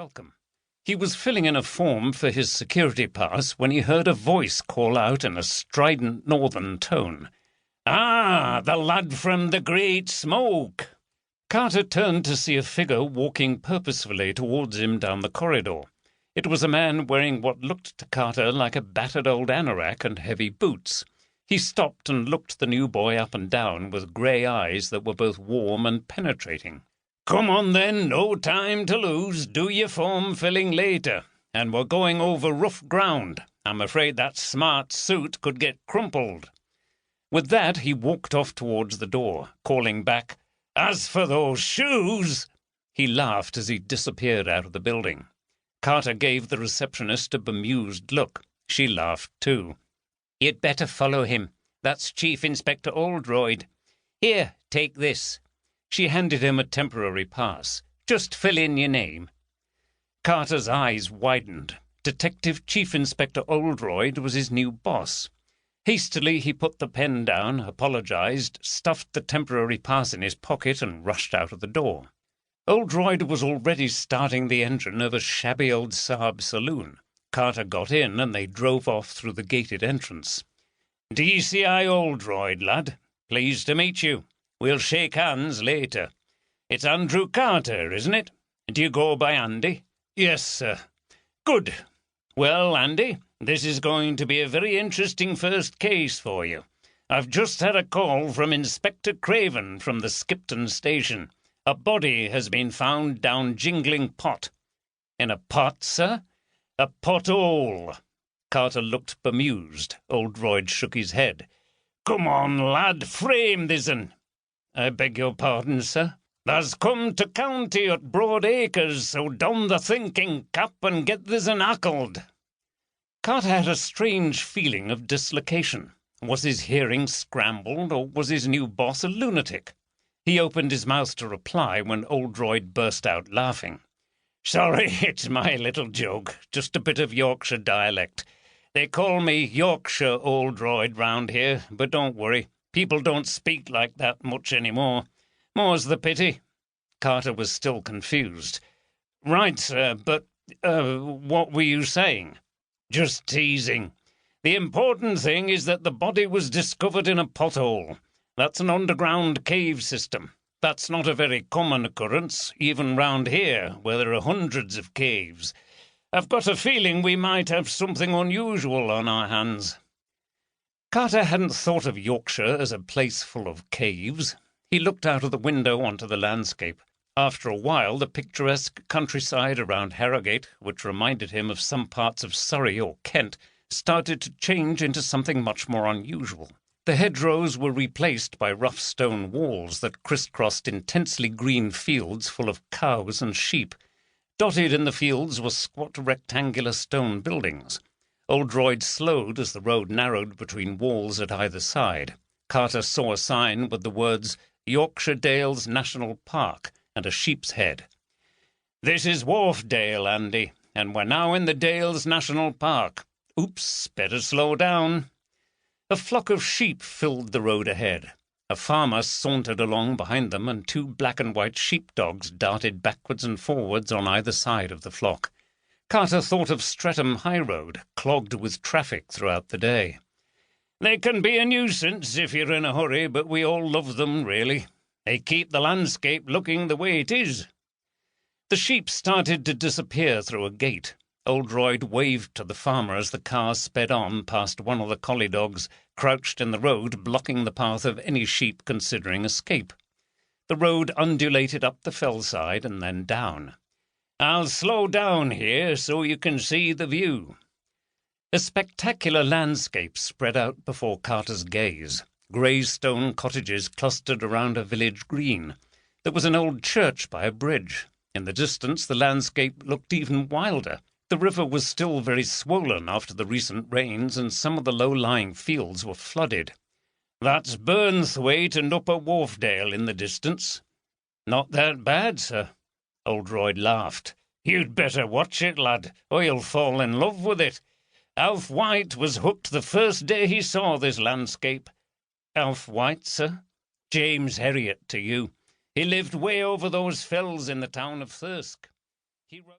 welcome. He was filling in a form for his security pass when he heard a voice call out in a strident northern tone, "Ah, the lad from the Great Smoke!" Carter turned to see a figure walking purposefully towards him down the corridor. It was a man wearing what looked to Carter like a battered old anorak and heavy boots. He stopped and looked the new boy up and down with grey eyes that were both warm and penetrating. "Come on then, no time to lose. Do your form filling later. And we're going over rough ground. I'm afraid that smart suit could get crumpled." With that, he walked off towards the door, calling back, "As for those shoes—" He laughed as he disappeared out of the building. Carter gave the receptionist a bemused look. She laughed too. "You'd better follow him. That's Chief Inspector Oldroyd. Here, take this." She handed him a temporary pass. "Just fill in your name." Carter's eyes widened. Detective Chief Inspector Oldroyd was his new boss. Hastily he put the pen down, apologized, stuffed the temporary pass in his pocket, and rushed out of the door. Oldroyd was already starting the engine of a shabby old Saab saloon. Carter got in, and they drove off through the gated entrance. "DCI Oldroyd, lad. Pleased to meet you. We'll shake hands later. It's Andrew Carter, isn't it? Do you go by Andy?" "Yes, sir." "Good. Well, Andy, this is going to be a very interesting first case for you. I've just had a call from Inspector Craven from the Skipton station. A body has been found down Jingling Pot." "In a pot, sir?" "A pot-hole." Carter looked bemused. Oldroyd shook his head. "Come on, lad, frame this'n." "I beg your pardon, sir?" "Tha's come to county at Broad Acres, so don the thinking cap and get this'n hackled." Carter had a strange feeling of dislocation. Was his hearing scrambled, or was his new boss a lunatic? He opened his mouth to reply when Oldroyd burst out laughing. "Sorry, it's my little joke. Just a bit of Yorkshire dialect. They call me Yorkshire Oldroyd round here, but don't worry. People don't speak like that much anymore. More's the pity." Carter was still confused. "Right, sir, but, what were you saying?" "Just teasing. The important thing is that the body was discovered in a pothole. That's an underground cave system. That's not a very common occurrence, even round here, where there are hundreds of caves. I've got a feeling we might have something unusual on our hands." Carter hadn't thought of Yorkshire as a place full of caves. He looked out of the window onto the landscape. After a while, the picturesque countryside around Harrogate, which reminded him of some parts of Surrey or Kent, started to change into something much more unusual. The hedgerows were replaced by rough stone walls that crisscrossed intensely green fields full of cows and sheep. Dotted in the fields were squat rectangular stone buildings. Oldroyd slowed as the road narrowed between walls at either side. Carter saw a sign with the words Yorkshire Dales National Park and a sheep's head. "This is Wharfdale, Andy, and we're now in the Dales National Park. Oops, better slow down." A flock of sheep filled the road ahead. A farmer sauntered along behind them, and two black and white sheepdogs darted backwards and forwards on either side of the flock. Carter thought of Streatham High Road, clogged with traffic throughout the day. "They can be a nuisance if you're in a hurry, but we all love them, really. They keep the landscape looking the way it is." The sheep started to disappear through a gate. Oldroyd waved to the farmer as the car sped on past one of the collie dogs, crouched in the road, blocking the path of any sheep considering escape. The road undulated up the fellside and then down. "I'll slow down here so you can see the view." A spectacular landscape spread out before Carter's gaze. Grey stone cottages clustered around a village green. There was an old church by a bridge. In the distance, the landscape looked even wilder. The river was still very swollen after the recent rains, and some of the low-lying fields were flooded. "That's Burnthwaite and Upper Wharfdale in the distance." "Not that bad, sir." Oldroyd laughed. "You'd better watch it, lad, or you'll fall in love with it. Alf White was hooked the first day he saw this landscape." "Alf White, sir?" "James Herriot to you. He lived way over those fells in the town of Thirsk. He wrote